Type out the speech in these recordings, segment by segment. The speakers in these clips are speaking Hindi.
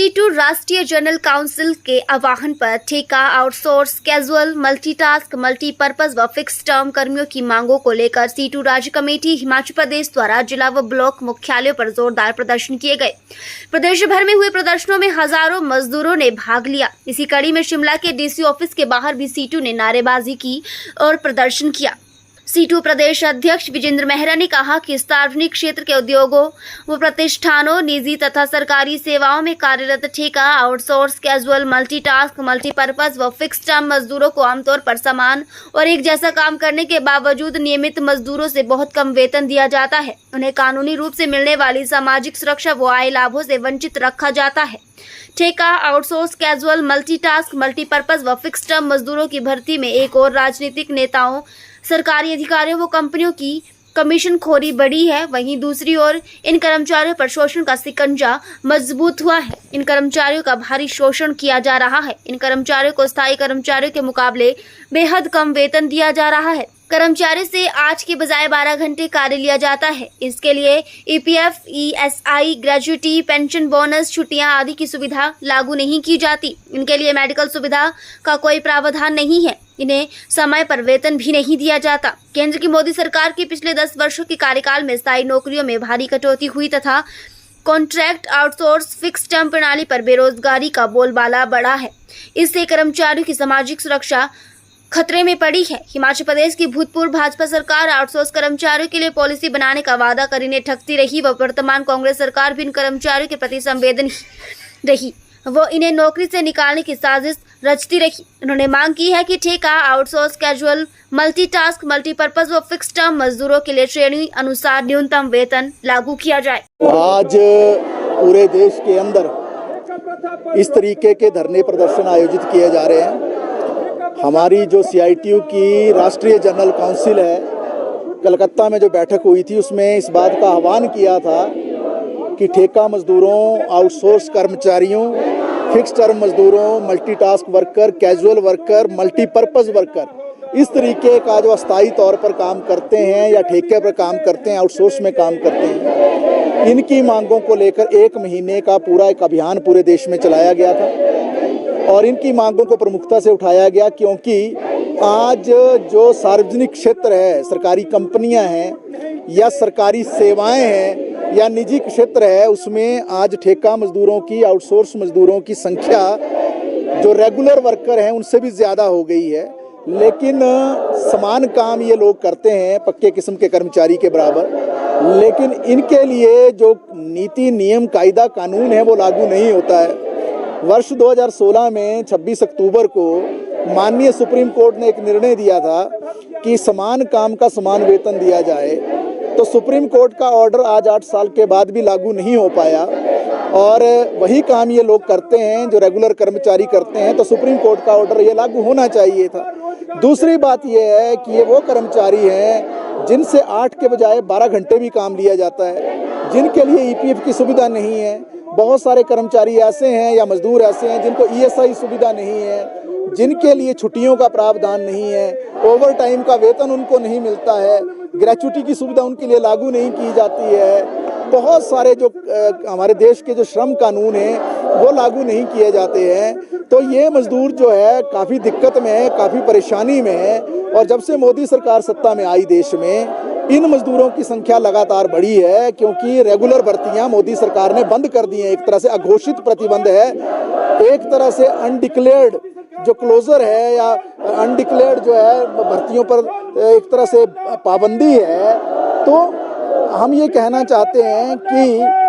C2 राष्ट्रीय जनरल काउंसिल के आह्वान पर ठेका, आउटसोर्स, कैजुअल, मल्टीटास्क, मल्टीपर्पज व फिक्स टर्म कर्मियों की मांगों को लेकर C2 राज्य कमेटी हिमाचल प्रदेश द्वारा जिला व ब्लॉक मुख्यालयों पर जोरदार प्रदर्शन किए गए। प्रदेश भर में हुए प्रदर्शनों में हजारों मजदूरों ने भाग लिया। इसी कड़ी में शिमला के DC ऑफिस के बाहर भी C2 ने नारेबाजी की और प्रदर्शन किया। C2 प्रदेश अध्यक्ष विजेंद्र मेहरा ने कहा कि सार्वजनिक क्षेत्र के उद्योगों व प्रतिष्ठानों, निजी तथा सरकारी सेवाओं में कार्यरत ठेका, आउटसोर्स, कैजुअल, मल्टीटास्क, मल्टीपर्पज व फिक्स टर्म मजदूरों को आमतौर पर समान और एक जैसा काम करने के बावजूद नियमित मजदूरों से बहुत कम वेतन दिया जाता है। उन्हें कानूनी रूप से मिलने वाली सामाजिक सुरक्षा व आय लाभों से वंचित रखा जाता है। ठेका, आउटसोर्स, कैजुअल, मल्टीटास्क, मल्टीपर्पज व फिक्स टर्म मजदूरों की भर्ती में एक और राजनीतिक नेताओं, सरकारी अधिकारियों व कंपनियों की कमीशन खोरी बढ़ी है, वहीं दूसरी ओर इन कर्मचारियों पर शोषण का सिकंजा मजबूत हुआ है। इन कर्मचारियों का भारी शोषण किया जा रहा है। इन कर्मचारियों को स्थायी कर्मचारियों के मुकाबले बेहद कम वेतन दिया जा रहा है। कर्मचारी से आज के बजाय 12 घंटे कार्य लिया जाता है। इसके लिए EPF, ESI, gratuity, pension, bonus, छुट्टियां आदि की सुविधा लागू नहीं की जाती। इनके लिए मेडिकल सुविधा का कोई प्रावधान नहीं है। इन्हें समय पर वेतन भी नहीं दिया जाता। केंद्र की मोदी सरकार के पिछले 10 वर्षों के कार्यकाल में स्थायी नौकरियों में भारी कटौती हुई तथा कॉन्ट्रैक्ट, आउटसोर्स, फिक्स टर्म प्रणाली पर बेरोजगारी का बोलबाला बढ़ा है। इससे कर्मचारियों की सामाजिक सुरक्षा खतरे में पड़ी है। हिमाचल प्रदेश की भूतपूर्व भाजपा सरकार आउटसोर्स कर्मचारियों के लिए पॉलिसी बनाने का वादा कर इन्हें ठगती रही व वर्तमान कांग्रेस सरकार भी इन कर्मचारियों के प्रति संवेदनहीन रही। वो इन्हें नौकरी से निकालने की साजिश रचती रही। उन्होंने मांग की है कि ठेका, आउटसोर्स, कैजुअल, मल्टीटास्क, मल्टीपर्पज व फिक्स टर्म मजदूरों के लिए श्रेणी अनुसार न्यूनतम वेतन लागू किया जाए। आज पूरे देश के अंदर इस तरीके के धरने प्रदर्शन आयोजित किए जा रहे हैं। हमारी जो CITU की राष्ट्रीय जनरल काउंसिल है, कलकत्ता में जो बैठक हुई थी उसमें इस बात का आह्वान किया था कि ठेका मजदूरों, आउटसोर्स कर्मचारियों, फिक्स टर्म मजदूरों, multitask worker, casual worker, multipurpose worker, इस तरीके का जो अस्थायी तौर पर काम करते हैं या ठेके पर काम करते हैं, आउटसोर्स में काम करते हैं, इनकी मांगों को लेकर 1 महीने का पूरा एक अभियान पूरे देश में चलाया गया था और इनकी मांगों को प्रमुखता से उठाया गया, क्योंकि आज जो सार्वजनिक क्षेत्र है, सरकारी कंपनियां हैं या सरकारी सेवाएं हैं या निजी क्षेत्र है, उसमें आज ठेका मजदूरों की, आउटसोर्स मजदूरों की संख्या जो रेगुलर वर्कर हैं उनसे भी ज़्यादा हो गई है। लेकिन समान काम ये लोग करते हैं पक्के किस्म के कर्मचारी के बराबर, लेकिन इनके लिए जो नीति, नियम, कायदा, कानून है वो लागू नहीं होता है। वर्ष 2016 में 26 अक्टूबर को माननीय सुप्रीम कोर्ट ने एक निर्णय दिया था कि समान काम का समान वेतन दिया जाए, तो सुप्रीम कोर्ट का ऑर्डर आज 8 साल के बाद भी लागू नहीं हो पाया और वही काम ये लोग करते हैं जो रेगुलर कर्मचारी करते हैं, तो सुप्रीम कोर्ट का ऑर्डर ये लागू होना चाहिए था। दूसरी बात ये है कि ये वो कर्मचारी हैं जिनसे 8 के बजाय 12 घंटे भी काम लिया जाता है, जिनके लिए EPF की सुविधा नहीं है। बहुत सारे कर्मचारी ऐसे हैं या मजदूर ऐसे हैं जिनको ESI सुविधा नहीं है, जिनके लिए छुट्टियों का प्रावधान नहीं है, ओवर टाइम का वेतन उनको नहीं मिलता है, ग्रेजुएटी की सुविधा उनके लिए लागू नहीं की जाती है। बहुत सारे जो हमारे देश के जो श्रम कानून हैं वो लागू नहीं किए जाते हैं। तो ये मजदूर जो है काफ़ी दिक्कत में है, काफ़ी परेशानी में है और जब से मोदी सरकार सत्ता में आई देश में, इन मजदूरों की संख्या लगातार बढ़ी है, क्योंकि रेगुलर भर्तियां मोदी सरकार ने बंद कर दी हैं। एक तरह से अघोषित प्रतिबंध है, एक तरह से अनडिक्लेयर्ड जो क्लोजर है या अनडिक्लेयर्ड जो है भर्तियों पर एक तरह से पाबंदी है। तो हम ये कहना चाहते हैं कि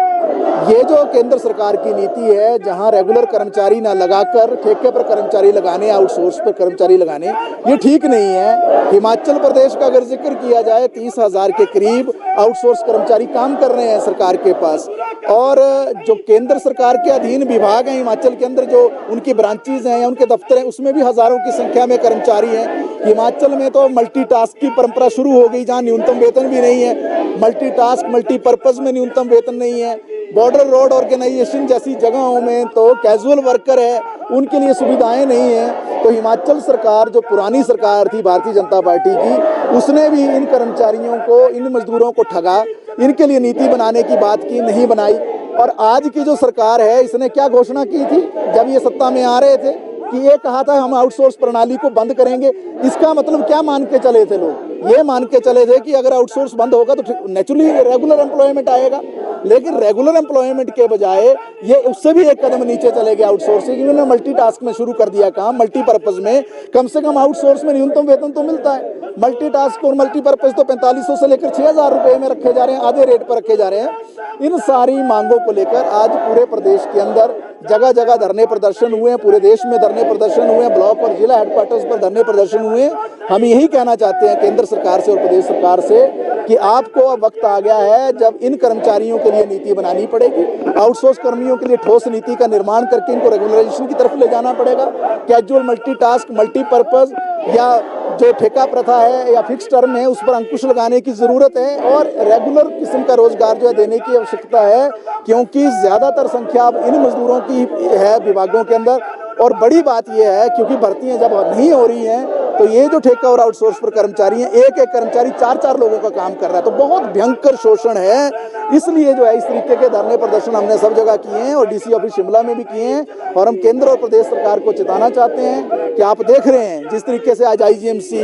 ये जो केंद्र सरकार की नीति है, जहां रेगुलर कर्मचारी ना लगाकर ठेके पर कर्मचारी लगाने, आउटसोर्स पर कर्मचारी लगाने, ये ठीक नहीं है। हिमाचल प्रदेश का अगर जिक्र किया जाए, 30,000 के करीब आउटसोर्स कर्मचारी काम कर रहे हैं सरकार के पास और जो केंद्र सरकार के अधीन विभाग हैं हिमाचल के अंदर, जो उनकी ब्रांचेज हैं या उनके दफ्तर हैं, उसमें भी हजारों की संख्या में कर्मचारी हैं। हिमाचल में तो मल्टीटास्क की परंपरा शुरू हो गई, जहाँ न्यूनतम वेतन भी नहीं है। मल्टीटास्क, मल्टीपर्पज में न्यूनतम वेतन नहीं है। बॉर्डर रोड ऑर्गेनाइजेशन जैसी जगहों में तो कैजुअल वर्कर है, उनके लिए सुविधाएं नहीं है। तो हिमाचल सरकार, जो पुरानी सरकार थी भारतीय जनता पार्टी की, उसने भी इन कर्मचारियों को, इन मजदूरों को ठगा, इनके लिए नीति बनाने की बात की, नहीं बनाई। और आज की जो सरकार है इसने क्या घोषणा की थी जब ये सत्ता में आ रहे थे कि ये कहा था हम आउटसोर्स प्रणाली को बंद करेंगे। इसका मतलब क्या मान के चले थे लोग? ये मान के चले थे कि अगर आउटसोर्स बंद होगा तो नेचुरली रेगुलर एम्प्लॉयमेंट आएगा, लेकिन रेगुलर एम्प्लॉयमेंट के बजाय ये उससे भी एक कदम नीचे चले गए आउटसोर्सिंग। इन्होंने मल्टीटास्क में शुरू कर दिया काम, मल्टीपर्पज में। कम से कम आउटसोर्स में न्यूनतम वेतन तो मिलता है, मल्टीटास्क और मल्टीपर्पज तो 4500 से लेकर 6000 रुपए में रखे जा रहे हैं, आधे रेट पर रखे जा रहे हैं। इन सारी मांगों को लेकर आज पूरे प्रदेश के अंदर जगह जगह धरने प्रदर्शन हुए हैं, पूरे देश में धरने प्रदर्शन हुए हैं, ब्लॉक और जिला हेडक्वार्टर्स पर धरने प्रदर्शन हुए हैं। हम यही कहना चाहते हैं केंद्र सरकार से और प्रदेश सरकार से कि आपको अब वक्त आ गया है जब इन कर्मचारियों के लिए नीति बनानी पड़ेगी। आउटसोर्स कर्मियों के लिए ठोस नीति का निर्माण करके इनको रेगुलराइजेशन की तरफ ले जाना पड़ेगा। कैजुअल, मल्टीटास्क, मल्टीपर्पज या जो ठेका प्रथा है या फिक्स टर्म है उस पर अंकुश लगाने की जरूरत है और रेगुलर किस्म का रोजगार जो है देने की आवश्यकता है, क्योंकि ज्यादातर संख्या अब इन मजदूरों की है विभागों के अंदर। और बड़ी बात यह है क्योंकि भर्तियां जब नहीं हो रही हैं तो ये जो ठेका और आउटसोर्स पर कर्मचारी हैं, एक एक कर्मचारी 4-4 लोगों का काम कर रहा है, तो बहुत भयंकर शोषण है। इसलिए जो है इस तरीके के धरने प्रदर्शन हमने सब जगह किए हैं और डीसी ऑफिस शिमला में भी किए हैं। और हम केंद्र और प्रदेश सरकार को चेताना चाहते हैं कि आप देख रहे हैं जिस तरीके से आज IGMC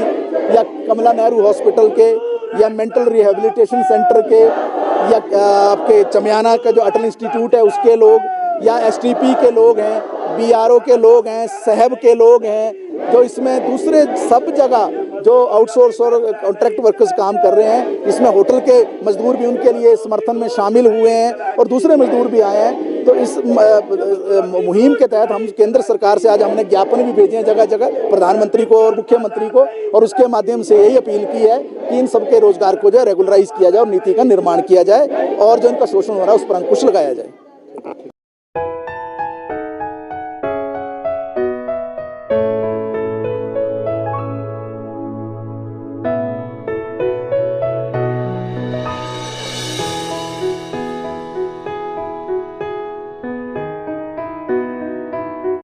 या कमला नेहरू हॉस्पिटल के या मेंटल रिहेबिलिटेशन सेंटर के या आपके चमियाना का जो अटल इंस्टीट्यूट है उसके लोग या STP के लोग हैं, BRO के लोग हैं, सहब के लोग हैं, जो इसमें दूसरे सब जगह जो आउटसोर्स और कॉन्ट्रैक्ट वर्कर्स काम कर रहे हैं, इसमें होटल के मजदूर भी उनके लिए समर्थन में शामिल हुए हैं और दूसरे मजदूर भी आए हैं। तो इस मुहिम के तहत हम केंद्र सरकार से आज हमने ज्ञापन भी भेजे हैं जगह जगह प्रधानमंत्री को और मुख्यमंत्री को, और उसके माध्यम से यही अपील की है कि इन सबके रोजगार को जो है रेगुलराइज किया जाए और नीति का निर्माण किया जाए और जो इनका शोषण हो रहा है उस पर अंकुश लगाया जाए।